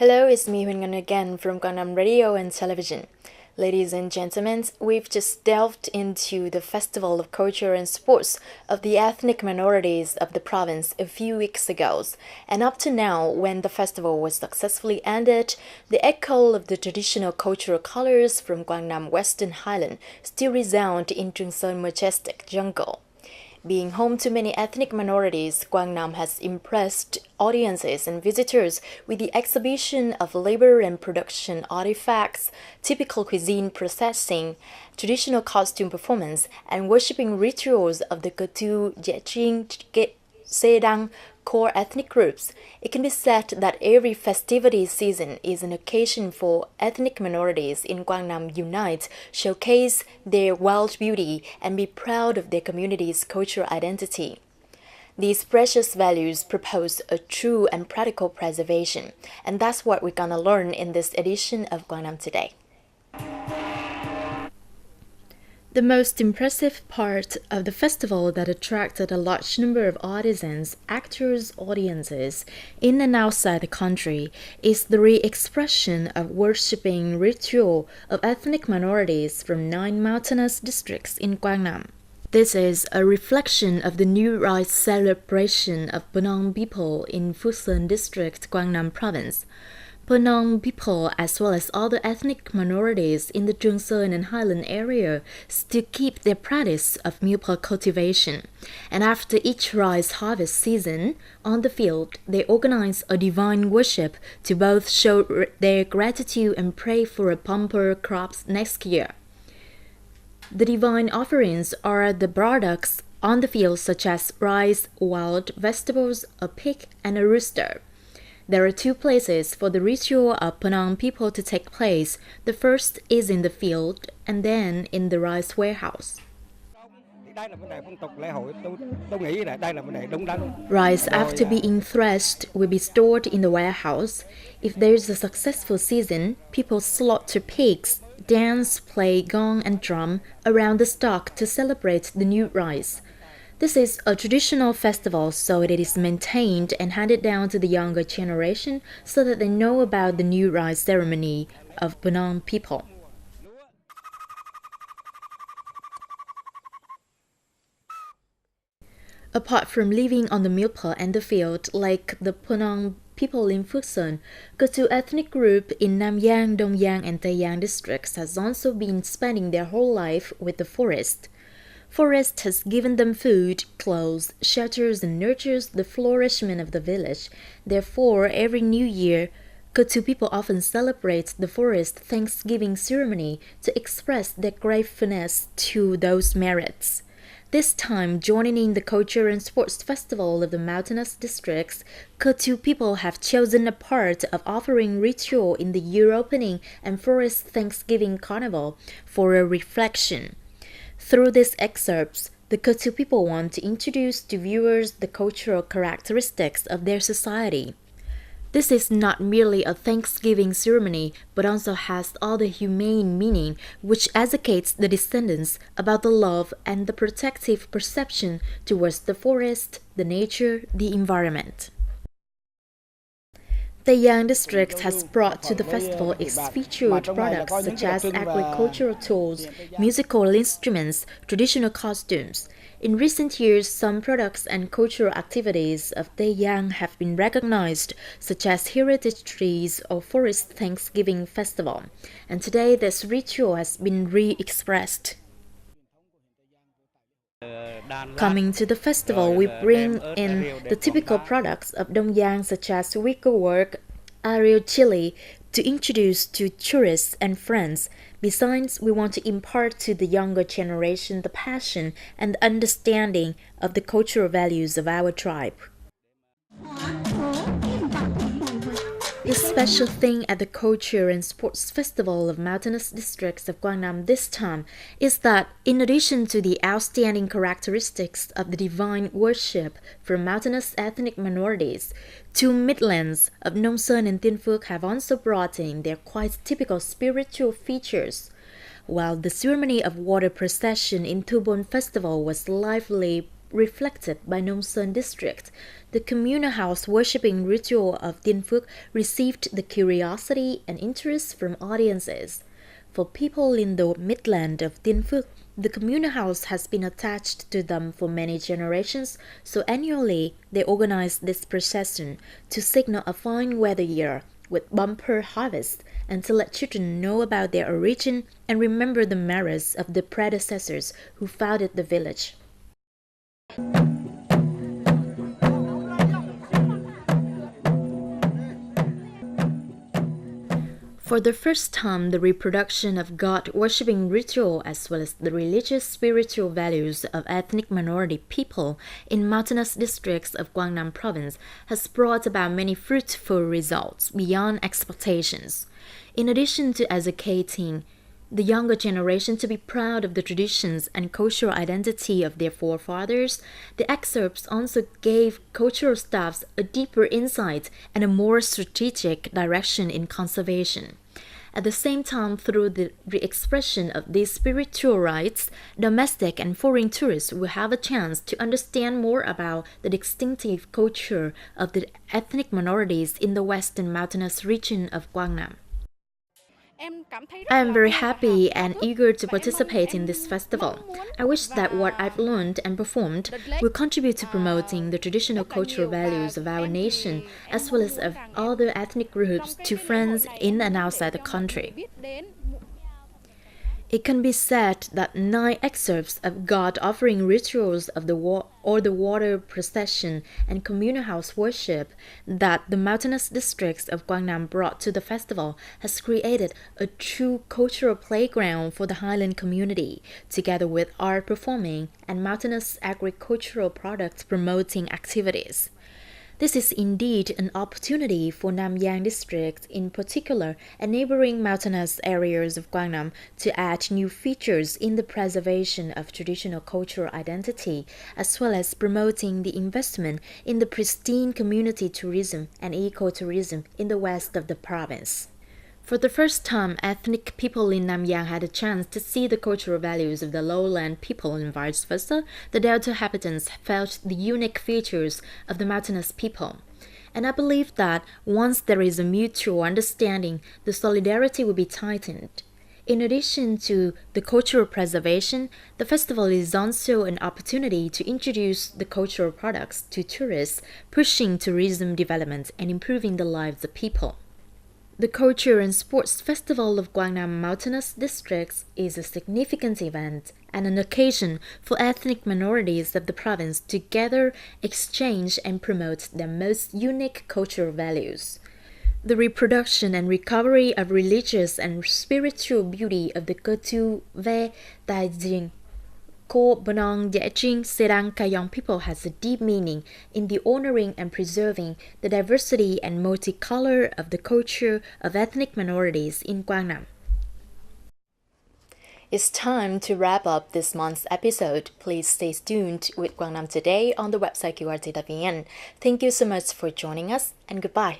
Hello, it's me Huyen again from Quang Radio and Television. Ladies and gentlemen, we've just delved into the Festival of Culture and Sports of the ethnic minorities of the province a few weeks ago, and up to now, when the festival was successfully ended, the echo of the traditional cultural colors from Guangnam Western Highland still resound in Chungseon's majestic jungle. Being home to many ethnic minorities, Guangnam has impressed audiences and visitors with the exhibition of labor and production artifacts, typical cuisine processing, traditional costume performance, and worshipping rituals of the Ketu, Jeching, Sedang core ethnic groups. It can be said that every festivity season is an occasion for ethnic minorities in Guangnam unite, showcase their wild beauty, and be proud of their community's cultural identity. These precious values propose a true and practical preservation, and that's what we're gonna learn in this edition of Guangnam Today. The most impressive part of the festival that attracted a large number of artisans, actors, audiences in and outside the country is the re-expression of worshipping ritual of ethnic minorities from 9 mountainous districts in Guangnam. This is a reflection of the new rice celebration of Penang people in Fusan District, Guangnam Province. Penang people, as well as other ethnic minorities in the Chungseon and Highland area, still keep their practice of milpa cultivation. And after each rice harvest season, on the field, they organize a divine worship to both show their gratitude and pray for a bumper crops next year. The divine offerings are the products on the field such as rice, wild vegetables, a pig, and a rooster. There are 2 places for the ritual of Penang people to take place. The first is in the field and then in the rice warehouse. Rice after being threshed will be stored in the warehouse. If there is a successful season, people slaughter pigs, dance, play gong and drum around the stock to celebrate the new rice. This is a traditional festival, so it is maintained and handed down to the younger generation so that they know about the new rice ceremony of Penang people. Apart from living on the milpa and the field like the Penang people in Fusan, Ketu ethnic group in Namyang, Dongyang, and Taeyang districts has also been spending their whole life with the forest. Forest has given them food, clothes, shelters, and nurtures the flourishment of the village. Therefore, every new year, Ketu people often celebrate the forest Thanksgiving ceremony to express their gratefulness to those merits. This time, joining in the Culture and Sports Festival of the mountainous districts, Ketu people have chosen a part of offering ritual in the year opening and Forest Thanksgiving Carnival for a reflection. Through these excerpts, the Ketu people want to introduce to viewers the cultural characteristics of their society. This is not merely a Thanksgiving ceremony, but also has other humane meaning, which educates the descendants about the love and the protective perception towards the forest, the nature, the environment. The Yang district has brought to the festival its featured products such as agricultural tools, musical instruments, traditional costumes. In recent years, some products and cultural activities of Taeyang have been recognized, such as heritage trees or Forest Thanksgiving Festival, and today this ritual has been re-expressed. Coming to the festival, we bring in the typical products of Dongyang such as wickerwork, aerial chili to introduce to tourists and friends. Besides, we want to impart to the younger generation the passion and the understanding of the cultural values of our tribe. The special thing at the Culture and Sports Festival of mountainous districts of Guangnam this time is that, in addition to the outstanding characteristics of the divine worship from mountainous ethnic minorities, 2 midlands of Nongsan and Tiên Phước have also brought in their quite typical spiritual features. While the ceremony of water procession in Thubon Festival was lively reflected by Nông Sơn district. The communal house worshipping ritual of Tiên Phước received the curiosity and interest from audiences. For people in the midland of Tiên Phước, the communal house has been attached to them for many generations, so annually they organize this procession to signal a fine weather year with bumper harvest and to let children know about their origin and remember the merits of the predecessors who founded the village. For the first time, the reproduction of God-worshipping ritual as well as the religious spiritual values of ethnic minority people in mountainous districts of Quang Nam province has brought about many fruitful results beyond expectations. In addition to educating the younger generation to be proud of the traditions and cultural identity of their forefathers, the excerpts also gave cultural staffs a deeper insight and a more strategic direction in conservation. At the same time, through the re-expression of these spiritual rites, domestic and foreign tourists will have a chance to understand more about the distinctive culture of the ethnic minorities in the western mountainous region of Quang Nam. I am very happy and eager to participate in this festival. I wish that what I've learned and performed will contribute to promoting the traditional cultural values of our nation as well as of other ethnic groups to friends in and outside the country. It can be said that 9 excerpts of God-offering rituals of the water procession and communal house worship that the mountainous districts of Quang Nam brought to the festival has created a true cultural playground for the highland community, together with art performing and mountainous agricultural products promoting activities. This is indeed an opportunity for Nam Giang district in particular and neighboring mountainous areas of Quang Nam to add new features in the preservation of traditional cultural identity, as well as promoting the investment in the pristine community tourism and ecotourism in the west of the province. For the first time, ethnic people in Nam Giang had a chance to see the cultural values of the lowland people and vice versa. The delta inhabitants felt the unique features of the mountainous people. And I believe that once there is a mutual understanding, the solidarity will be tightened. In addition to the cultural preservation, the festival is also an opportunity to introduce the cultural products to tourists, pushing tourism development and improving the lives of people. The Culture and Sports Festival of Quang Nam Mountainous Districts is a significant event and an occasion for ethnic minorities of the province to gather, exchange, and promote their most unique cultural values. The reproduction and recovery of religious and spiritual beauty of the Cơ Tu Ve Tai Jing Ko Bonong Deching Serang Kayong people has a deep meaning in the honoring and preserving the diversity and multicolor of the culture of ethnic minorities in Quang Nam. It's time to wrap up this month's episode. Please stay tuned with Quang Nam Today on the website qrt.vn. Thank you so much for joining us and goodbye.